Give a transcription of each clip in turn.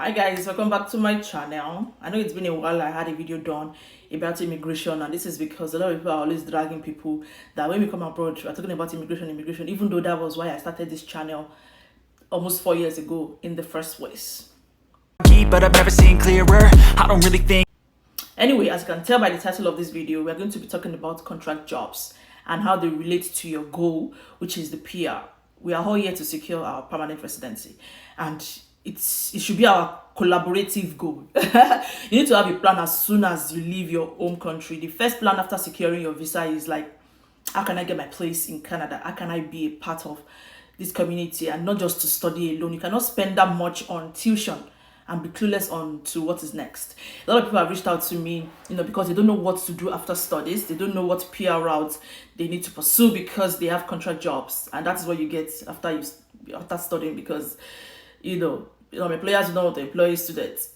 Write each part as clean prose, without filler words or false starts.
Hi guys, welcome back to my channel. I know it's been a while. I had a video done about immigration, and this is because a lot of people are always dragging people that when we come abroad we're talking about immigration, even though that was why I started this channel almost 4 years ago in the first place. But I've never seen clearer. I don't really think. Anyway, as you can tell by the title of this video, we're going to be talking about contract jobs and how they relate to your goal, which is the PR. We are all here to secure our permanent residency, and it should be our collaborative goal. You need to have a plan as soon as you leave your home country. The first plan after securing your visa is like, how can I get my place in Canada? How can I be a part of this community and not just to study alone? You cannot spend that much on tuition and be clueless on to what is next. A lot of people have reached out to me, because they don't know what to do after studies. They don't know what PR routes they need to pursue because they have contract jobs, and that's what you get after studying. Because employers don't want to employ students,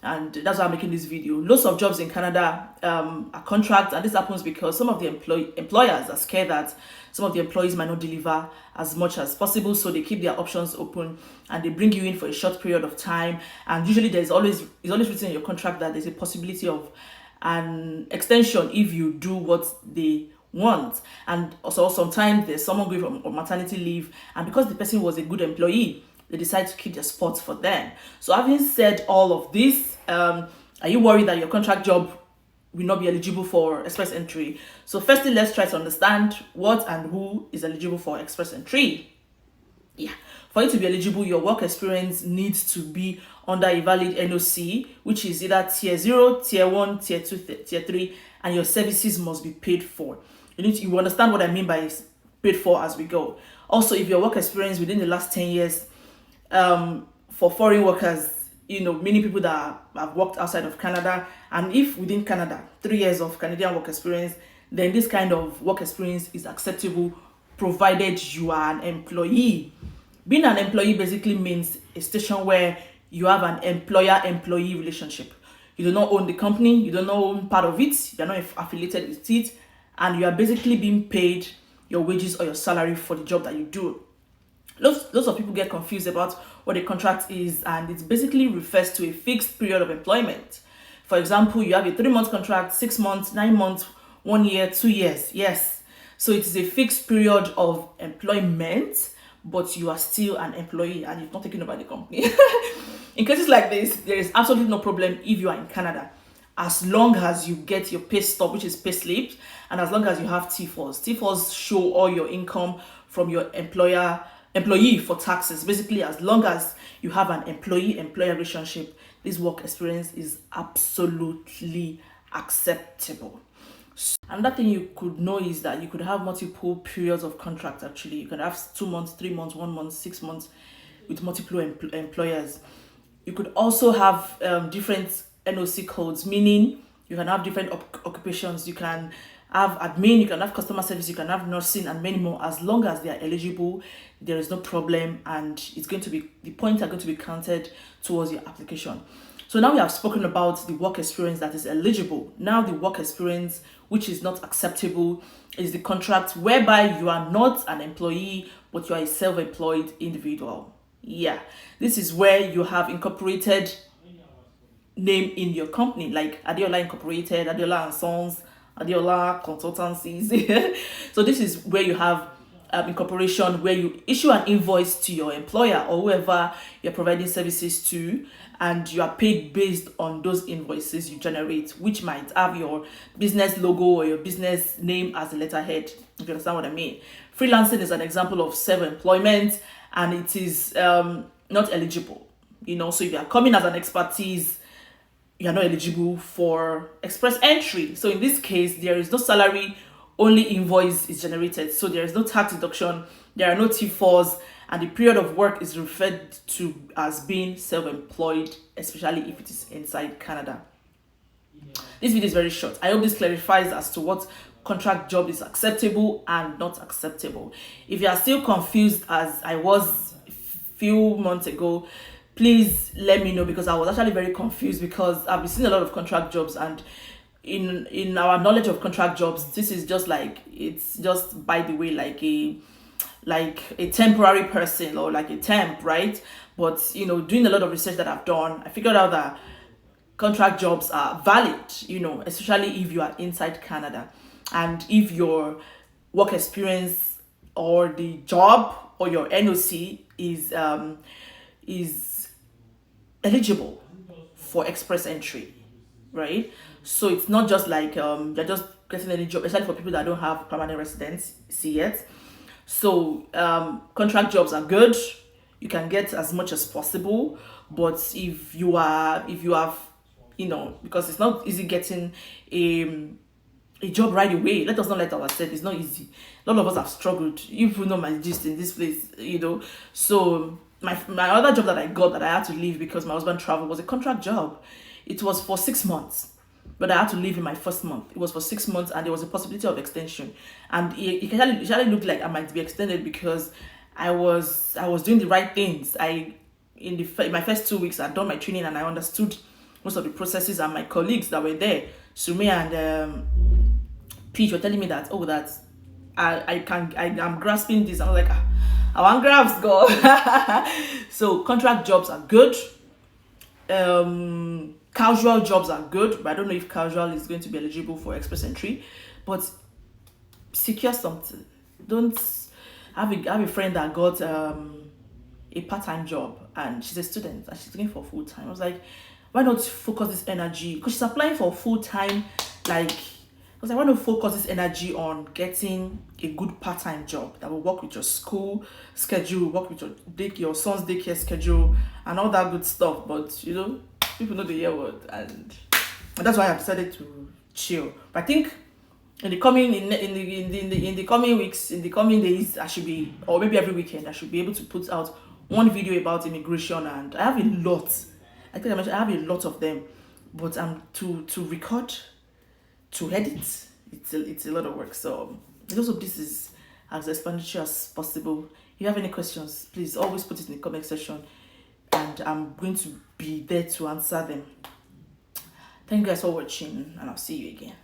and that's why I'm making this video. Lots of jobs in Canada are contract, and this happens because some of the employers are scared that some of the employees might not deliver as much as possible, so they keep their options open and they bring you in for a short period of time. And usually it's always written in your contract that there's a possibility of an extension if you do what they want. And also sometimes there's someone going on maternity leave, and because the person was a good employee, they decide to keep their spots for them. So having said all of this, are you worried that your contract job will not be eligible for express entry? So firstly, let's try to understand what and who is eligible for express entry. For you to be eligible, your work experience needs to be under a valid NOC, which is either tier 0, tier 1, tier 2, tier 3, and your services must be paid for. You understand what I mean by paid for as we go. Also, if your work experience within the last 10 years, for foreign workers, many people that have worked outside of Canada, and if within Canada 3 years of Canadian work experience, then this kind of work experience is acceptable provided you are an employee. Being an employee basically means a station where you have an employer-employee relationship. You do not own the company, you do not own part of it, you're not affiliated with it, and you are basically being paid your wages or your salary for the job that you do. Lots of people get confused about what a contract is, and it basically refers to a fixed period of employment. For example, you have a 3-month contract, 6 months, 9 months, 1 year, 2 years. Yes. So it is a fixed period of employment, but you are still an employee and you've not taken over the company. In cases like this, there is absolutely no problem if you are in Canada, as long as you get your pay stub, which is pay slip, and as long as you have T4s. T4s show all your income from your employee for taxes. Basically, as long as you have an employee-employer relationship, this work experience is absolutely acceptable. Another thing you could know is that you could have multiple periods of contract. Actually, you can have 2 months, 3 months, 1 month, 6 months with multiple employers. You could also have different NOC codes, meaning you can have different occupations. You can have admin, you can have customer service, you can have nursing, and many more. As long as they are eligible, there is no problem, and the points are going to be counted towards your application. So now we have spoken about the work experience that is eligible. Now the work experience which is not acceptable is the contract whereby you are not an employee but you are a self-employed individual. This is where you have incorporated name in your company, like Adeola Incorporated, Adeola and Sons, Adeola Consultancies. So this is where you have incorporation, where you issue an invoice to your employer or whoever you're providing services to, and you are paid based on those invoices you generate, which might have your business logo or your business name as a letterhead, if you understand what I mean. Freelancing is an example of self-employment, and it is not eligible. So if you are coming as an expertise, you are not eligible for express entry. So in this case, there is no salary, only invoice is generated. So there is no tax deduction, there are no T4s, and the period of work is referred to as being self-employed, especially if it is inside Canada. This video is very short. I hope this clarifies as to what contract job is acceptable and not acceptable. If you are still confused as I was a few months ago, please let me know, because I was actually very confused, because I've been seeing a lot of contract jobs, and in our knowledge of contract jobs, this is just like, it's just by the way, like a temporary person or like a temp, right? But doing a lot of research that I've done, I figured out that contract jobs are valid, especially if you are inside Canada, and if your work experience or the job or your NOC is eligible for express entry, right? So it's not just like you're just getting any job, especially for people that don't have permanent residency yet. So contract jobs are good. You can get as much as possible, but if you have, because it's not easy getting a job right away. Let us not let ourselves. It's not easy. A lot of us have struggled. You know my gist in this place, So my other job that I got that I had to leave because my husband traveled was a contract job. It was for 6 months, but I had to leave in my first month. It was for 6 months, and there was a possibility of extension. And it actually looked like I might be extended because I was doing the right things. In my first 2 weeks, I'd done my training and I understood most of the processes. And my colleagues that were there, Sumi and Peach, were telling me that I'm grasping this. I was like, I want grasp, God. So contract jobs are good. Casual jobs are good, but I don't know if casual is going to be eligible for express entry. But secure something. Don't have a friend that got a part-time job, and she's a student and she's looking for full-time. I was like, why not focus this energy? Because she's applying for full-time. Like, I was like, why not focus this energy on getting a good part-time job that will work with your school schedule, work with your son's daycare schedule, and all that good stuff. But people know the year word, and that's why I decided to chill. But I think in the coming weeks, in the coming days, I should be, or maybe every weekend, I should be able to put out one video about immigration. And I have a lot. I think I mentioned I have a lot of them, but to record, to edit, it's a lot of work. So I just hope this is as explanatory as possible. If you have any questions, please always put it in the comment section, and I'm going to be there to answer them. Thank you guys for watching, and I'll see you again.